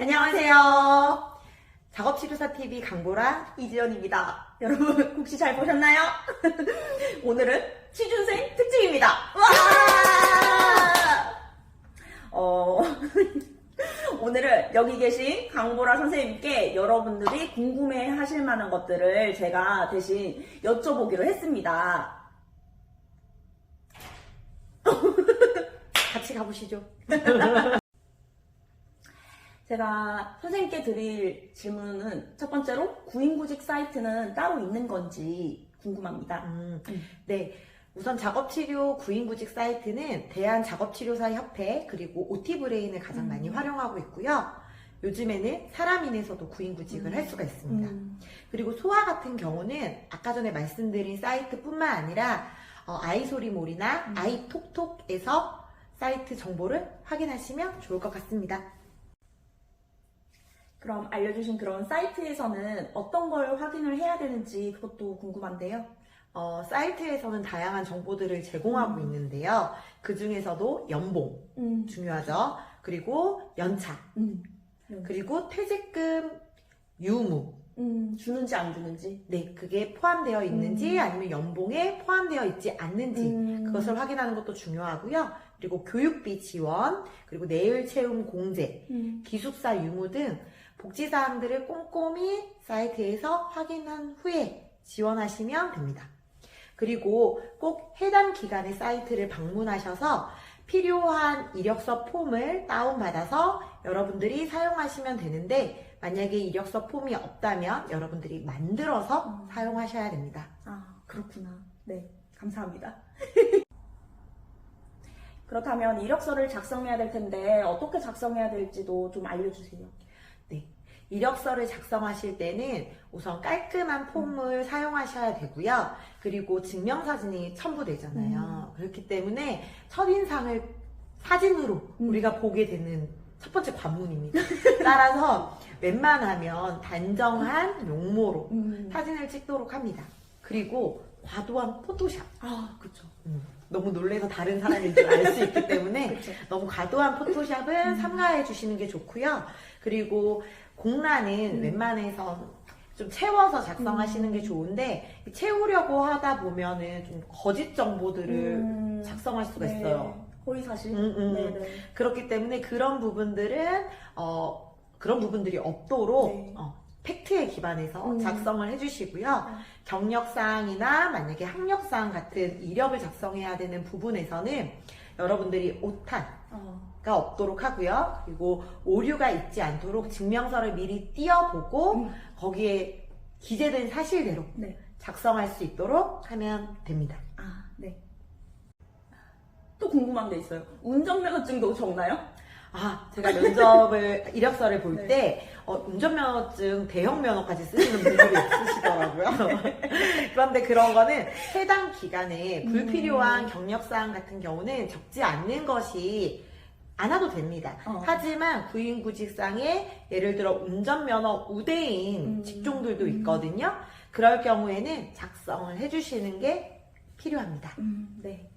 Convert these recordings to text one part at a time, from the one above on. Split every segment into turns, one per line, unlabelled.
안녕하세요. 작업치료사TV 강보라 이지연입니다. 여러분 혹시 잘 보셨나요? 오늘은 취준생 특집입니다. 와! 오늘은 여기 계신 강보라 선생님께 여러분들이 궁금해 하실 만한 것들을 제가 대신 여쭤보기로 했습니다. 같이 가보시죠. 제가 선생님께 드릴 질문은 첫 번째로 구인구직 사이트는 따로 있는 건지 궁금합니다.
네. 우선 작업치료 구인구직 사이트는 대한작업치료사협회 그리고 OT브레인을 가장 많이 활용하고 있고요. 요즘에는 사람인에서도 구인구직을 할 수가 있습니다. 그리고 소아 같은 경우는 아까 전에 말씀드린 사이트뿐만 아니라 아이소리몰이나 아이톡톡에서 사이트 정보를 확인하시면 좋을 것 같습니다.
그럼 알려주신 그런 사이트에서는 어떤 걸 확인을 해야 되는지 그것도 궁금한데요.
사이트에서는 다양한 정보들을 제공하고 있는데요. 그 중에서도 연봉 중요하죠. 그리고 연차, 그리고 퇴직금 유무,
주는지 안 주는지.
네, 그게 포함되어 있는지 아니면 연봉에 포함되어 있지 않는지 그것을 확인하는 것도 중요하고요. 그리고 교육비 지원, 그리고 내일 채움 공제, 기숙사 유무 등 복지사항들을 꼼꼼히 사이트에서 확인한 후에 지원하시면 됩니다. 그리고 꼭 해당 기관의 사이트를 방문하셔서 필요한 이력서 폼을 다운받아서 여러분들이 사용하시면 되는데 만약에 이력서 폼이 없다면 여러분들이 만들어서 사용하셔야 됩니다.
아, 그렇구나. 네, 감사합니다. 그렇다면 이력서를 작성해야 될 텐데 어떻게 작성해야 될지도 좀 알려주세요.
네, 이력서를 작성하실 때는 우선 깔끔한 폼을 사용하셔야 되고요. 그리고 증명사진이 첨부되잖아요. 그렇기 때문에 첫인상을 사진으로 우리가 보게 되는 첫 번째 관문입니다. 따라서 웬만하면 단정한 용모로 사진을 찍도록 합니다. 그리고 과도한 포토샵.
아, 그쵸.
너무 놀래서 다른 사람인 줄 알 수 있기 때문에
그쵸.
너무 과도한 포토샵은 삼가해 주시는 게 좋고요. 그리고 공란은 웬만해서 좀 채워서 작성하시는 게 좋은데 채우려고 하다 보면은 좀 거짓 정보들을 작성할 수가
네.
있어요.
허위사실. 네네.
그렇기 때문에 그런 부분들은 그런 부분들이 없도록
네.
팩트에 기반해서 작성을 해주시고요. 경력사항이나 만약에 학력사항 같은 이력을 작성해야 되는 부분에서는 여러분들이 오타가 없도록 하고요. 그리고 오류가 있지 않도록 증명서를 미리 띄워보고 거기에 기재된 사실대로
네. 작성할
작성할 수 있도록 하면 됩니다.
아, 네. 또 궁금한 게 있어요. 운전면허증도 적나요?
제가 면접을, 이력서를 볼
네.
때, 운전면허증 대형 면허까지 쓰시는 분들이 있으시더라고요. 그런데 그런 거는 해당 기간에 불필요한 경력사항 같은 경우는 적지 않는 것이 않아도 됩니다. 하지만 구인구직상에 예를 들어 운전면허 우대인 직종들도 있거든요. 그럴 경우에는 작성을 해주시는 게 필요합니다.
네.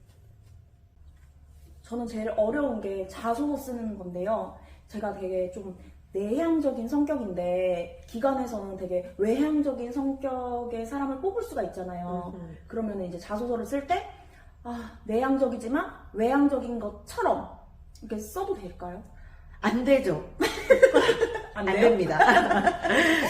저는 제일 어려운 게 자소서 쓰는 건데요. 제가 되게 좀 내향적인 성격인데 기관에서는 되게 외향적인 성격의 사람을 뽑을 수가 있잖아요. 그러면 이제 자소서를 쓸 때 내향적이지만 외향적인 것처럼 이렇게 써도 될까요?
안 되죠.
안
안
돼요?
됩니다.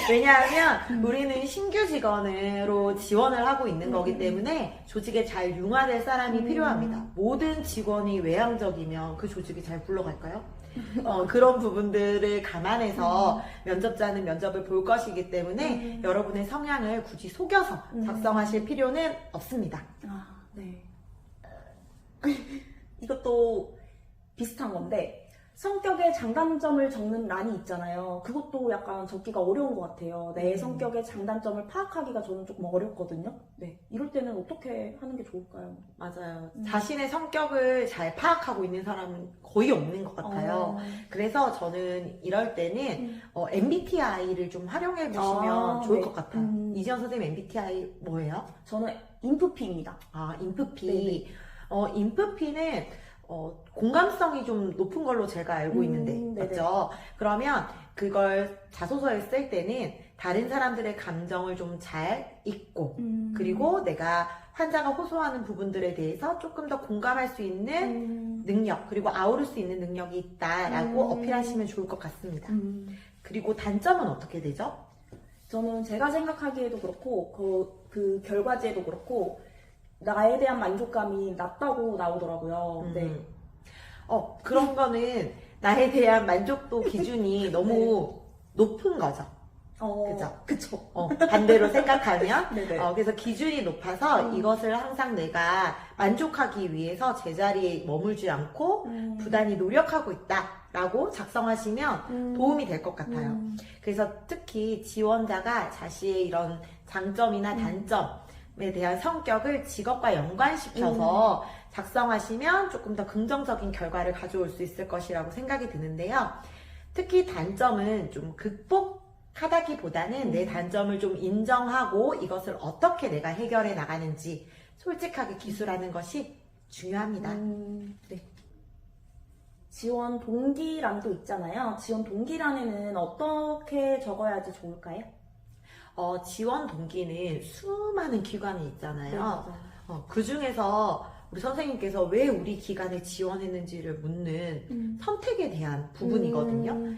왜냐하면 우리는 신규 직원으로 지원을 하고 있는 거기 때문에 조직에 잘 융화될 사람이 필요합니다. 모든 직원이 외향적이면 그 조직이 잘 굴러갈까요? 그런 부분들을 감안해서 면접자는 면접을 볼 것이기 때문에 여러분의 성향을 굳이 속여서 작성하실 필요는 없습니다.
아, 네. 이것도 비슷한 건데 성격의 장단점을 적는 란이 있잖아요. 그것도 약간 적기가 어려운 것 같아요. 내 성격의 장단점을 파악하기가 저는 조금 어렵거든요. 네. 이럴 때는 어떻게 하는 게 좋을까요?
맞아요. 자신의 성격을 잘 파악하고 있는 사람은 거의 없는 것 같아요. 그래서 저는 이럴 때는 MBTI를 좀 활용해 보시면 좋을
네.
것 같아요. 이지연 선생님 MBTI 뭐예요?
저는 인프피입니다.
인프피.
네네.
인프피는 공감성이 좀 높은 걸로 제가 알고 있는데,
네네.
맞죠? 그러면 그걸 자소서에 쓸 때는 다른 사람들의 감정을 좀 잘 읽고, 그리고 내가 환자가 호소하는 부분들에 대해서 조금 더 공감할 수 있는 능력, 그리고 아우를 수 있는 능력이 있다라고 어필하시면 좋을 것 같습니다. 그리고 단점은 어떻게 되죠?
저는 제가 생각하기에도 그렇고 그 결과지에도 그렇고 나에 대한 만족감이 낮다고 나오더라고요. 네.
그런 거는 나에 대한 만족도 기준이 너무 높은 거죠. 그죠?
그쵸.
반대로 생각하면.
네네.
그래서 기준이 높아서 이것을 항상 내가 만족하기 위해서 제자리에 머물지 않고 부단히 노력하고 있다라고 작성하시면 도움이 될 것 같아요. 그래서 특히 지원자가 자신의 이런 장점이나 단점에 대한 성격을 직업과 연관시켜서 작성하시면 조금 더 긍정적인 결과를 가져올 수 있을 것이라고 생각이 드는데요. 특히 단점은 좀 극복하다기보다는 내 단점을 좀 인정하고 이것을 어떻게 내가 해결해 나가는지 솔직하게 기술하는 것이 중요합니다.
네. 지원 동기란도 있잖아요. 지원 동기란에는 어떻게 적어야지 좋을까요?
지원 동기는 수많은 기관이
네,
있잖아요.
맞아요.
그 중에서 우리 선생님께서 왜 우리 기관에 지원했는지를 묻는 선택에 대한 부분이거든요.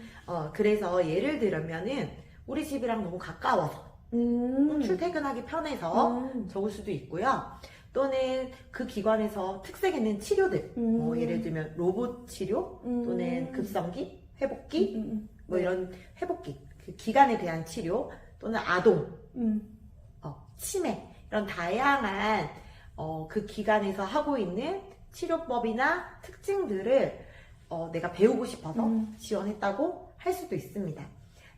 그래서 예를 들면은 우리 집이랑 너무 가까워서 출퇴근하기 편해서 적을 수도 있고요. 또는 그 기관에서 특색 있는 치료들, 예를 들면 로봇 치료 또는 급성기, 회복기, 뭐 이런 회복기, 그 기관에 대한 치료 또는 아동, 치매 이런 다양한 그 기관에서 하고 있는 치료법이나 특징들을 내가 배우고 싶어서 지원했다고 할 수도 있습니다.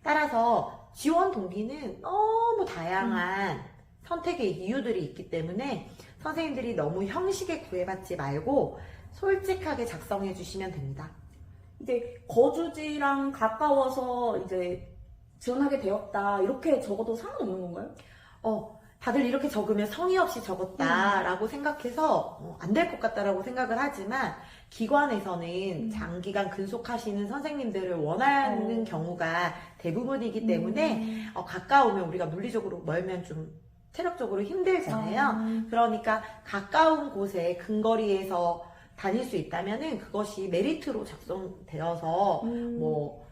따라서 지원 동기는 너무 다양한 선택의 이유들이 있기 때문에 선생님들이 너무 형식에 구애받지 말고 솔직하게 작성해 주시면 됩니다.
이제 거주지랑 가까워서 이제 지원하게 되었다 이렇게 적어도 상관없는 건가요?
다들 이렇게 적으면 성의 없이 적었다라고 생각해서 안 될 것 같다라고 생각을 하지만 기관에서는 장기간 근속하시는 선생님들을 원하는 경우가 대부분이기 때문에 가까우면 우리가 물리적으로 멀면 좀 체력적으로 힘들잖아요. 그러니까 가까운 곳에 근거리에서 다닐 수 있다면은 그것이 메리트로 작성되어서 뭐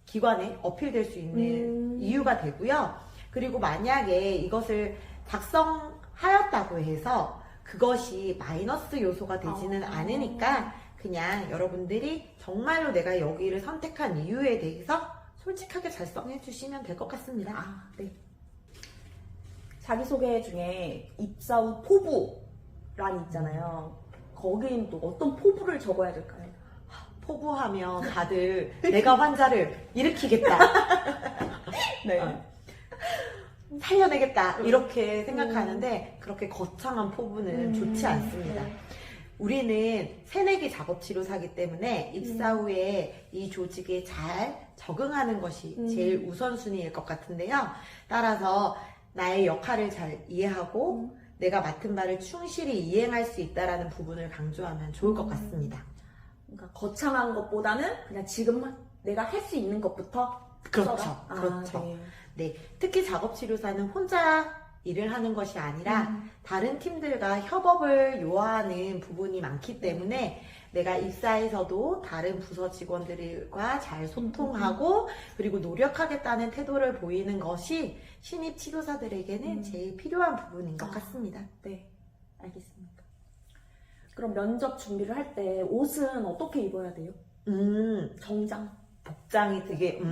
기관에 어필될 수 있는 이유가 되고요. 그리고 만약에 이것을 작성하였다고 해서 그것이 마이너스 요소가 되지는 않으니까 그냥 여러분들이 정말로 내가 여기를 선택한 이유에 대해서 솔직하게 작성해 주시면 될 것 같습니다.
네. 자기소개 중에 입사 후 포부란이 있잖아요. 거기는 또 어떤 포부를 적어야 될까요?
포부하면 다들 내가 환자를 일으키겠다.
네.
살려내겠다 이렇게 생각하는데 그렇게 거창한 포부는 좋지 않습니다. 우리는 새내기 작업치료사기 때문에 입사 후에 이 조직에 잘 적응하는 것이 제일 우선순위일 것 같은데요. 따라서 나의 역할을 잘 이해하고 내가 맡은 바를 충실히 이행할 수 있다는 부분을 강조하면 좋을 것 같습니다.
그러니까 거창한 것보다는 그냥 지금 내가 할 수 있는 것부터
그렇죠.
써라.
그렇죠.
네.
네, 특히 작업치료사는 혼자 일을 하는 것이 아니라 다른 팀들과 협업을 요하는 부분이 많기 때문에 내가 입사에서도 다른 부서 직원들과 잘 소통하고 그리고 노력하겠다는 태도를 보이는 것이 신입 치료사들에게는 제일 필요한 부분인 것 같습니다.
네, 알겠습니다. 그럼 면접 준비를 할 때 옷은 어떻게 입어야 돼요? 정장.
복장이 되게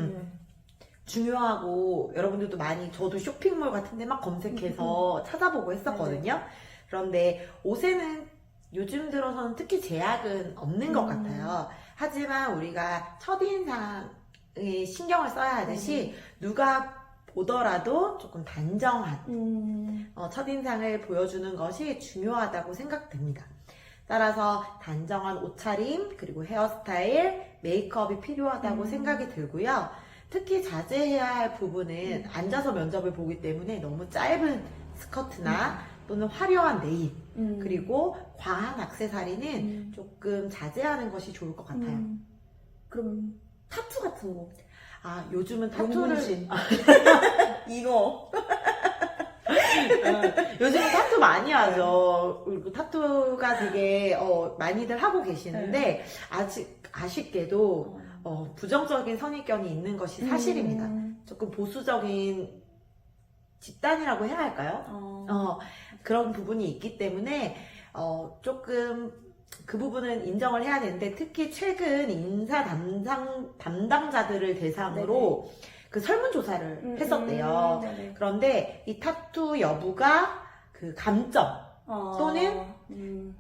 중요하고 여러분들도 많이 저도 쇼핑몰 같은 데 막 검색해서 찾아보고 했었거든요. 그런데 옷에는 요즘 들어서는 특히 제약은 없는 것 같아요. 하지만 우리가 첫인상에 신경을 써야 하듯이 누가 보더라도 조금 단정한 첫인상을 보여주는 것이 중요하다고 생각됩니다. 따라서 단정한 옷차림, 그리고 헤어스타일, 메이크업이 필요하다고 생각이 들고요. 특히 자제해야 할 부분은 앉아서 면접을 보기 때문에 너무 짧은 스커트나 또는 화려한 네일,
음.
그리고 과한 액세서리는
음.
조금 자제하는 것이 좋을 것 같아요.
그럼 타투 같은 거.
아, 요즘은 타투를
용문신. 이거.
요즘은 타투 많이 하죠. 그리고 타투가 되게 많이들 하고 계시는데 아직 아쉽게도 부정적인 선입견이 있는 것이 사실입니다. 조금 보수적인 집단이라고 해야 할까요? 그런 부분이 있기 때문에 조금 그 부분은 인정을 해야 되는데, 특히 최근 인사 담당자들을 대상으로 그 설문조사를 했었대요. 그런데 이 타투 여부가 그 감점 또는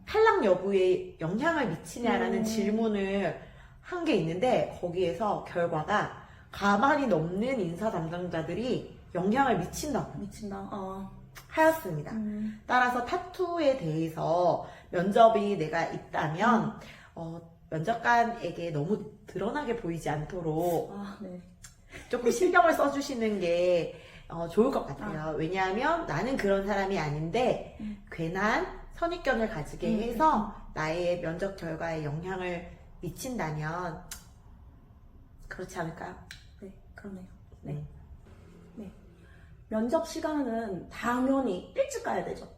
탈락 여부에 영향을 미치냐라는 질문을 한 게 있는데, 거기에서 결과가 가만히 넘는 인사 담당자들이 영향을 미친다고 하였습니다. 따라서 타투에 대해서 면접이 내가 있다면 면접관에게 너무 드러나게 보이지 않도록 조금 신경을 써주시는 게 좋을 것 같아요. 왜냐하면 나는 그런 사람이 아닌데 괜한 선입견을 가지게 해서 나의 면접 결과에 영향을 미친다면 그렇지 않을까요?
네, 그러네요.
네.
면접 시간은 당연히 일찍 가야 되죠.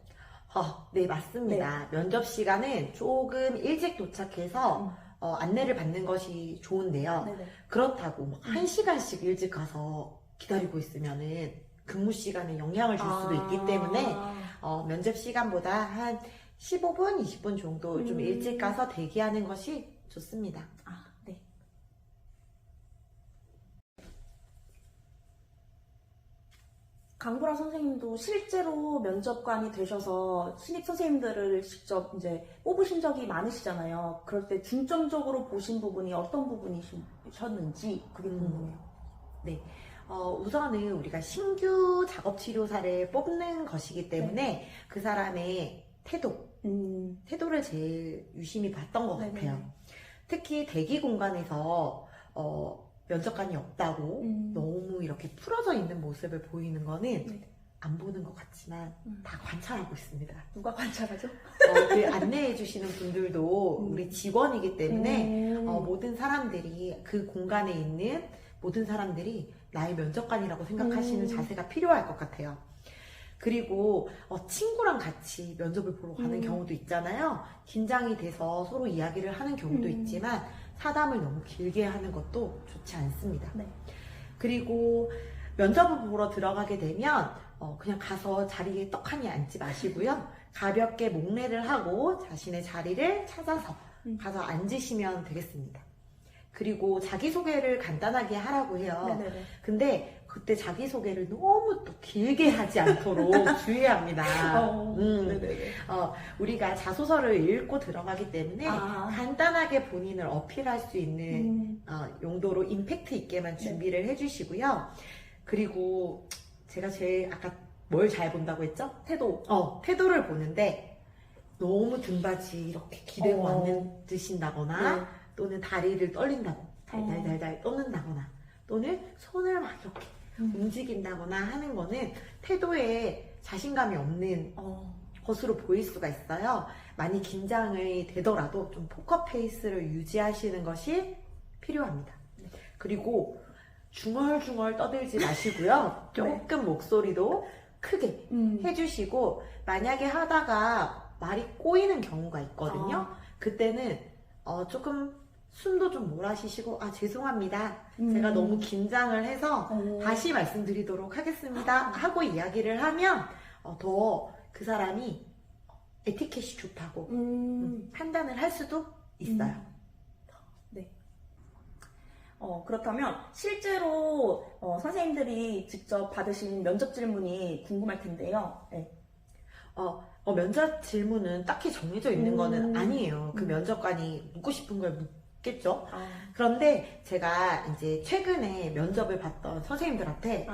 네, 맞습니다. 면접 시간은 조금 일찍 도착해서 안내를 받는 것이 좋은데요. 그렇다고 막 1시간씩 일찍 가서 기다리고 있으면은 근무 시간에 영향을 줄 수도 있기 때문에 면접 시간보다 한 15분, 20분 정도 좀 일찍 가서 대기하는 것이 좋습니다.
네. 강보라 선생님도 실제로 면접관이 되셔서 신입 선생님들을 직접 이제 뽑으신 적이 많으시잖아요. 그럴 때 중점적으로 보신 부분이 어떤 부분이셨는지 그게 궁금해요.
네. 우선은 우리가 신규 작업치료사를 뽑는 것이기 때문에 그 사람의 태도를 제일 유심히 봤던 것 같아요. 특히 대기 공간에서 면접관이 없다고 너무 이렇게 풀어져 있는 모습을 보이는 거는 안 보는 것 같지만 다 관찰하고 있습니다.
누가 관찰하죠?
그 안내해 주시는 분들도 우리 직원이기 때문에 모든 사람들이 그 공간에 있는 모든 사람들이 나의 면접관이라고 생각하시는 자세가 필요할 것 같아요. 그리고 친구랑 같이 면접을 보러 가는 경우도 있잖아요. 긴장이 돼서 서로 이야기를 하는 경우도 있지만 사담을 너무 길게 하는 것도 좋지 않습니다. 그리고 면접을 보러 들어가게 되면 그냥 가서 자리에 떡하니 앉지 마시고요. 가볍게 목례를 하고 자신의 자리를 찾아서 가서 앉으시면 되겠습니다. 그리고 자기소개를 간단하게 하라고 해요. 근데 그때 자기소개를 너무 또 길게 하지 않도록 주의합니다. 우리가 자소서를 읽고 들어가기 때문에 간단하게 본인을 어필할 수 있는 용도로 임팩트 있게만 준비를 해주시고요. 그리고 제가 제일 아까 뭘 잘 본다고 했죠? 태도를 보는데 너무 등받이 이렇게 기대고 앉으신다거나 또는 다리를 떨린다고 달달달달 떠는다거나 또는 손을 막 이렇게 움직인다거나 하는 거는 태도에 자신감이 없는 것으로 보일 수가 있어요. 많이 긴장이 되더라도 좀 포커페이스를 유지하시는 것이 필요합니다. 그리고 중얼중얼 떠들지 마시고요. 조금 목소리도 크게 해주시고, 만약에 하다가 말이 꼬이는 경우가 있거든요. 그때는 조금 숨도 좀 몰아쉬시고 죄송합니다. 제가 너무 긴장을 해서 다시 말씀드리도록 하겠습니다 하고 이야기를 하면 더 그 사람이 에티켓이 좋다고 판단을 할 수도 있어요.
그렇다면 실제로 선생님들이 직접 받으신 면접 질문이 궁금할 텐데요.
면접 질문은 딱히 정해져 있는 거는 아니에요. 그 면접관이 묻고 싶은 걸 묻겠죠. 그런데 제가 이제 최근에 면접을 봤던 선생님들한테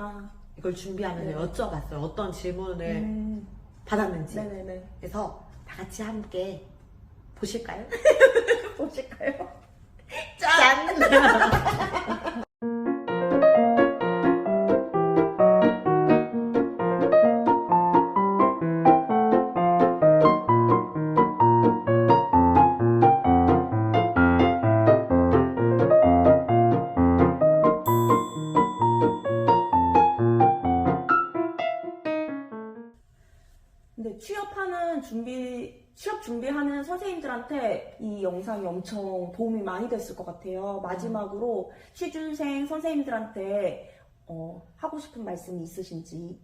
이걸 준비하면서 여쭤봤어요. 어떤 질문을 받았는지. 그래서 다 같이 함께 보실까요?
보실까요?
짠!
준비하는 선생님들한테 이 영상이 엄청 도움이 많이 됐을 것 같아요. 마지막으로 취준생 선생님들한테 하고 싶은 말씀이 있으신지.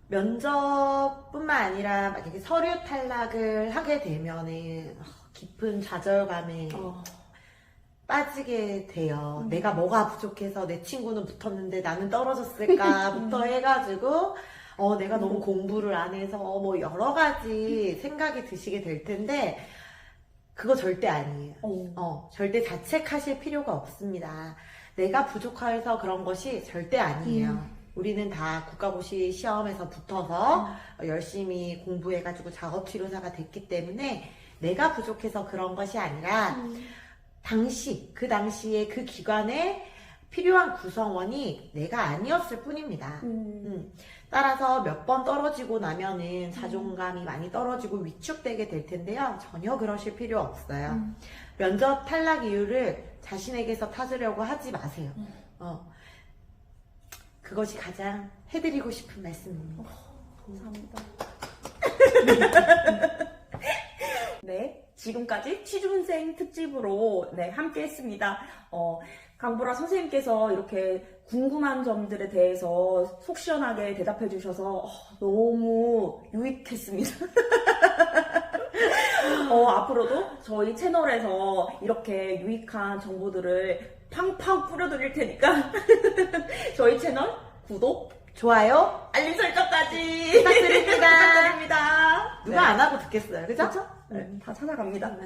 면접뿐만 아니라 만약에 서류 탈락을 하게 되면은 깊은 좌절감에 빠지게 돼요. 내가 뭐가 부족해서 내 친구는 붙었는데 나는 떨어졌을까부터 해가지고 내가 너무 공부를 안 해서 뭐 여러 가지 생각이 드시게 될 텐데 그거 절대 아니에요. 절대 자책하실 필요가 없습니다. 내가 부족해서 그런 것이 절대 아니에요. 우리는 다 국가고시 시험에서 붙어서 열심히 공부해가지고 작업치료사가 됐기 때문에 내가 부족해서 그런 것이 아니라 그 당시에 그 기관에 필요한 구성원이 내가 아니었을 뿐입니다. 따라서 몇 번 떨어지고 나면은 자존감이 많이 떨어지고 위축되게 될 텐데요. 전혀 그러실 필요 없어요. 면접 탈락 이유를 자신에게서 찾으려고 하지 마세요. 그것이 가장 해드리고 싶은 말씀입니다.
감사합니다. 네, 지금까지 취준생 특집으로 함께 했습니다. 강보라 선생님께서 이렇게 궁금한 점들에 대해서 속 시원하게 대답해 주셔서 너무 유익했습니다. 앞으로도 저희 채널에서 이렇게 유익한 정보들을 팡팡 뿌려드릴 테니까 저희 채널 구독,
좋아요,
알림 설정까지
부탁드립니다.
부탁드립니다.
누가 안 하고 듣겠어요, 그죠?
네, 다 찾아갑니다.